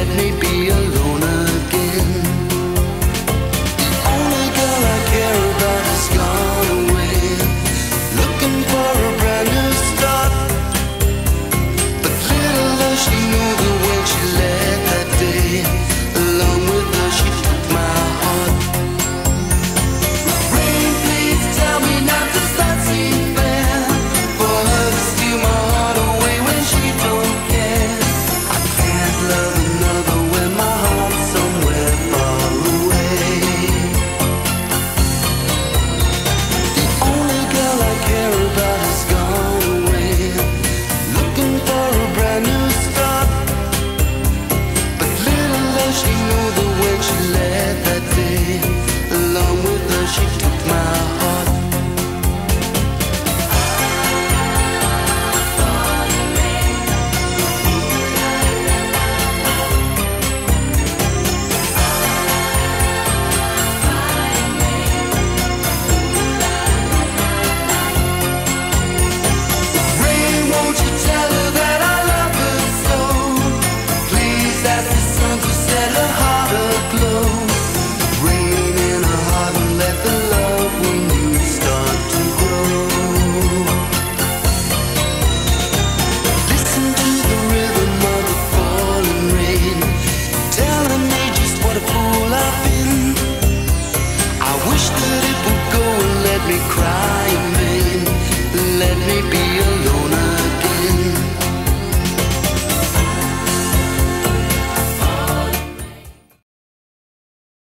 let me be alone again. The only girl I care about has gone away, looking for a brand new start. But little does she know that when she left that day, along with her she took my heart. Rain, please tell me not to start seeing fair, for her to steal my heart away when she don't care. I can't love another when my heart's somewhere far away. The only girl I care about has gone away, looking for a brand new start. But little does she know that when she left that day, along with her she took my heart. Rain, won't you tell her that I love her so? Please ask the sun to set her heart aglow. Rain in her heart and let the love we knew start to grow. Listen to the rhythm of the falling rain, telling me just what a fool I've been. I wish that it would go and let me cry